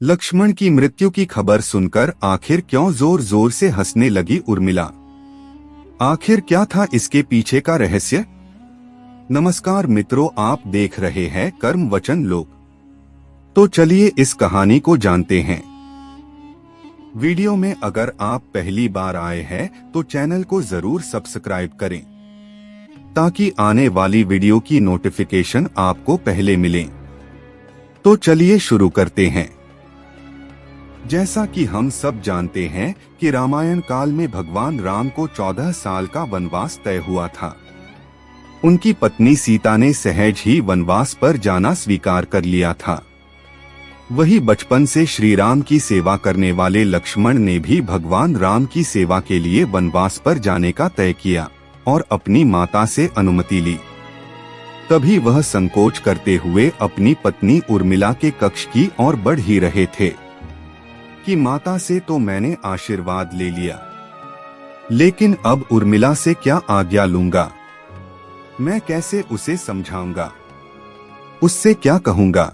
लक्ष्मण की मृत्यु की खबर सुनकर आखिर क्यों जोर जोर से हंसने लगी उर्मिला? आखिर क्या था इसके पीछे का रहस्य? नमस्कार मित्रों, आप देख रहे हैं कर्म वचन लोक। तो चलिए इस कहानी को जानते हैं। वीडियो में अगर आप पहली बार आए हैं तो चैनल को जरूर सब्सक्राइब करें ताकि आने वाली वीडियो की नोटिफिकेशन आपको पहले मिले। तो चलिए शुरू करते हैं। जैसा कि हम सब जानते हैं कि रामायण काल में भगवान राम को 14 साल का वनवास तय हुआ था। उनकी पत्नी सीता ने सहज ही वनवास पर जाना स्वीकार कर लिया था। वही बचपन से श्री राम की सेवा करने वाले लक्ष्मण ने भी भगवान राम की सेवा के लिए वनवास पर जाने का तय किया और अपनी माता से अनुमति ली। तभी वह संकोच करते हुए अपनी पत्नी उर्मिला के कक्ष की ओर बढ़ ही रहे थे कि माता से तो मैंने आशीर्वाद ले लिया, लेकिन अब उर्मिला से क्या आज्ञा लूंगा? मैं कैसे उसे समझाऊंगा? उससे क्या कहूंगा?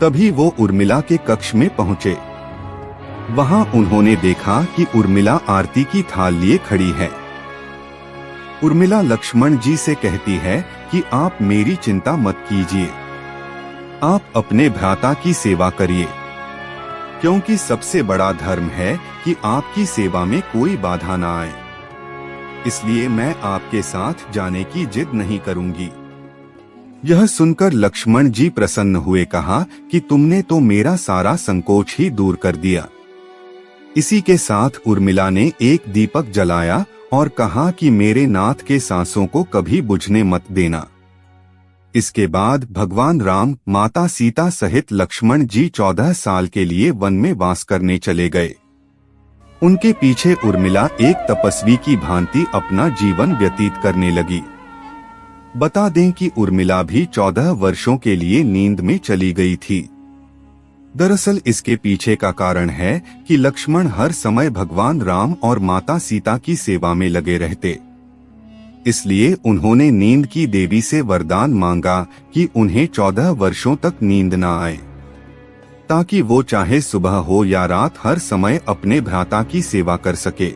तभी वो उर्मिला के कक्ष में पहुंचे। वहां उन्होंने देखा कि उर्मिला आरती की थाल लिए खड़ी है। उर्मिला लक्ष्मण जी से कहती है कि आप मेरी चिंता मत कीजिए, आप अपने भ्राता की सेवा करिए, क्योंकि सबसे बड़ा धर्म है कि आपकी सेवा में कोई बाधा ना आए। इसलिए मैं आपके साथ जाने की जिद नहीं करूंगी। यह सुनकर लक्ष्मण जी प्रसन्न हुए, कहा कि तुमने तो मेरा सारा संकोच ही दूर कर दिया। इसी के साथ उर्मिला ने एक दीपक जलाया और कहा कि मेरे नाथ के सांसों को कभी बुझने मत देना। इसके बाद भगवान राम, माता सीता सहित लक्ष्मण जी 14 साल के लिए वन में वास करने चले गए। उनके पीछे उर्मिला एक तपस्वी की भांति अपना जीवन व्यतीत करने लगी। बता दें कि उर्मिला भी 14 वर्षों के लिए नींद में चली गई थी। दरअसल इसके पीछे का कारण है कि लक्ष्मण हर समय भगवान राम और माता सीता की सेवा में लगे रहते। इसलिए उन्होंने नींद की देवी से वरदान मांगा कि उन्हें 14 वर्षों तक नींद न आए, ताकि वो चाहे सुबह हो या रात हर समय अपने भ्राता की सेवा कर सके।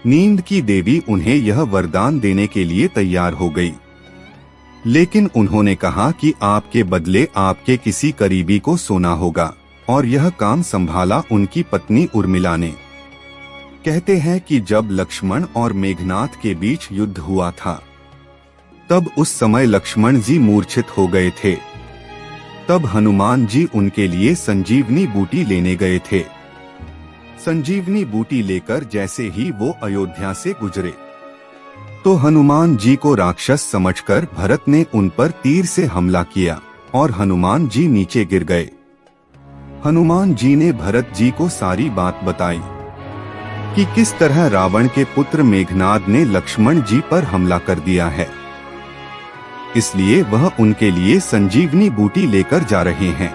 नींद की देवी उन्हें यह वरदान देने के लिए तैयार हो गई, लेकिन उन्होंने कहा कि आपके बदले आपके किसी करीबी को सोना होगा, और यह काम संभाला उनकी पत्नी उर्मिला ने। कहते हैं कि जब लक्ष्मण और मेघनाथ के बीच युद्ध हुआ था, तब उस समय लक्ष्मण जी मूर्छित हो गए थे। तब हनुमान जी उनके लिए संजीवनी बूटी लेने गए थे। संजीवनी बूटी लेकर जैसे ही वो अयोध्या से गुजरे, तो हनुमान जी को राक्षस समझकर भरत ने उन पर तीर से हमला किया और हनुमान जी नीचे गिर गए। हनुमान जी ने भरत जी को सारी बात बताई कि किस तरह रावण के पुत्र मेघनाद ने लक्ष्मण जी पर हमला कर दिया है। इसलिए वह उनके लिए संजीवनी बूटी लेकर जा रहे हैं।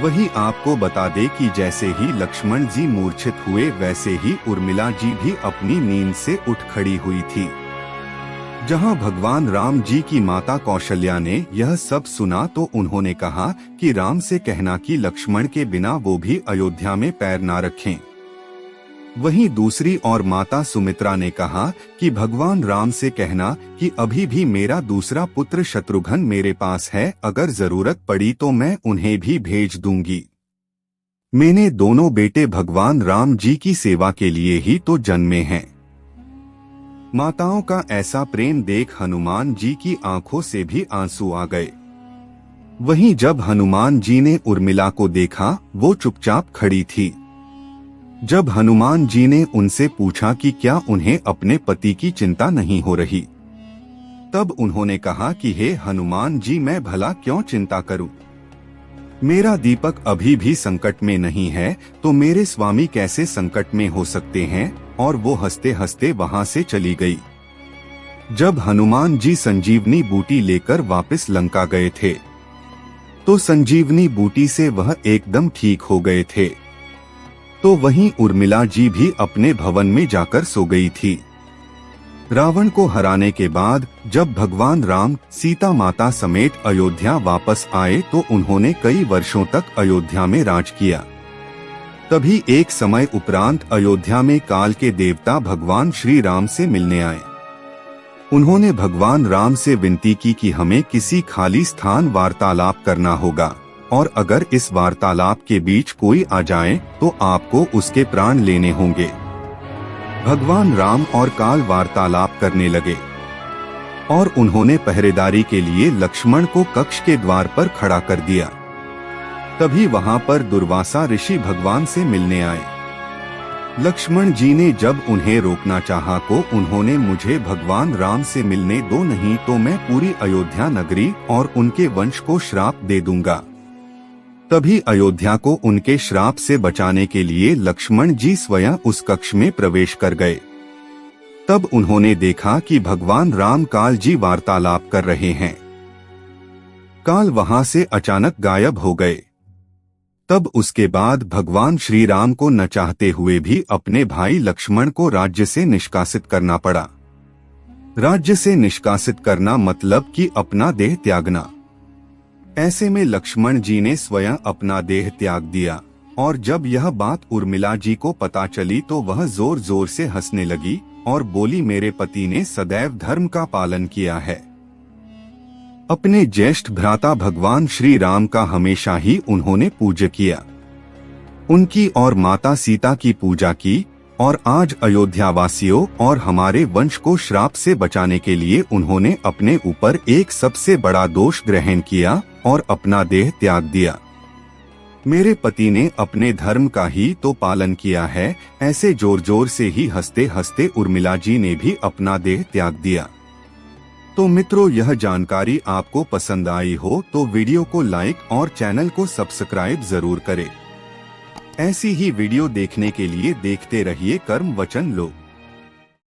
वही आपको बता दे कि जैसे ही लक्ष्मण जी मूर्छित हुए, वैसे ही उर्मिला जी भी अपनी नींद से उठ खड़ी हुई थी। जहां भगवान राम जी की माता कौशल्या ने यह सब सुना तो उन्होंने कहा कि राम से कहना कि लक्ष्मण के बिना वो भी अयोध्या में पैर ना रखें। वहीं दूसरी ओर माता सुमित्रा ने कहा कि भगवान राम से कहना कि अभी भी मेरा दूसरा पुत्र शत्रुघ्न मेरे पास है, अगर जरूरत पड़ी तो मैं उन्हें भी भेज दूंगी। मैंने दोनों बेटे भगवान राम जी की सेवा के लिए ही तो जन्मे हैं। माताओं का ऐसा प्रेम देख हनुमान जी की आंखों से भी आंसू आ गए। वहीं जब हनुमान जी ने उर्मिला को देखा, वो चुपचाप खड़ी थी। जब हनुमान जी ने उनसे पूछा कि क्या उन्हें अपने पति की चिंता नहीं हो रही, तब उन्होंने कहा कि हे हनुमान जी, मैं भला क्यों चिंता करूं? मेरा दीपक अभी भी संकट में नहीं है, तो मेरे स्वामी कैसे संकट में हो सकते हैं? और वो हंसते हंसते वहां से चली गई। जब हनुमान जी संजीवनी बूटी लेकर वापस लंका गए थे, तो संजीवनी बूटी से वह एकदम ठीक हो गए थे। तो वहीं उर्मिला जी भी अपने भवन में जाकर सो गई थी। रावण को हराने के बाद जब भगवान राम सीता माता समेत अयोध्या वापस आए तो उन्होंने कई वर्षों तक अयोध्या में राज किया। तभी एक समय उपरांत अयोध्या में काल के देवता भगवान श्री राम से मिलने आए। उन्होंने भगवान राम से विनती की कि हमें किसी खाली स्थान वार्तालाप करना होगा और अगर इस वार्तालाप के बीच कोई आ जाए तो आपको उसके प्राण लेने होंगे। भगवान राम और काल वार्तालाप करने लगे और उन्होंने पहरेदारी के लिए लक्ष्मण को कक्ष के द्वार पर खड़ा कर दिया। तभी वहां पर दुर्वासा ऋषि भगवान से मिलने आए। लक्ष्मण जी ने जब उन्हें रोकना चाहा को उन्होंने मुझे भगवान राम से मिलने दो, नहीं तो मैं पूरी अयोध्या नगरी और उनके वंश को श्राप दे दूंगा। तभी अयोध्या को उनके श्राप से बचाने के लिए लक्ष्मण जी स्वयं उस कक्ष में प्रवेश कर गए। तब उन्होंने देखा कि भगवान राम काल जी वार्तालाप कर रहे हैं। काल वहां से अचानक गायब हो गए। तब उसके बाद भगवान श्री राम को न चाहते हुए भी अपने भाई लक्ष्मण को राज्य से निष्कासित करना पड़ा। राज्य से निष्कासित करना मतलब कि अपना देह त्यागना। ऐसे में लक्ष्मण जी ने स्वयं अपना देह त्याग दिया और जब यह बात उर्मिला जी को पता चली तो वह जोर जोर से हंसने लगी और बोली, मेरे पति ने सदैव धर्म का पालन किया है। अपने ज्येष्ठ भ्राता भगवान श्री राम का हमेशा ही उन्होंने पूजा किया, उनकी और माता सीता की पूजा की और आज अयोध्या वासियों और हमारे वंश को श्राप से बचाने के लिए उन्होंने अपने ऊपर एक सबसे बड़ा दोष ग्रहण किया और अपना देह त्याग दिया। मेरे पति ने अपने धर्म का ही तो पालन किया है। ऐसे जोर जोर से ही हंसते हंसते उर्मिला जी ने भी अपना देह त्याग दिया। तो मित्रों, यह जानकारी आपको पसंद आई हो तो वीडियो को लाइक और चैनल को सब्सक्राइब जरूर करें। ऐसी ही वीडियो देखने के लिए देखते रहिए कर्म वचन लोग।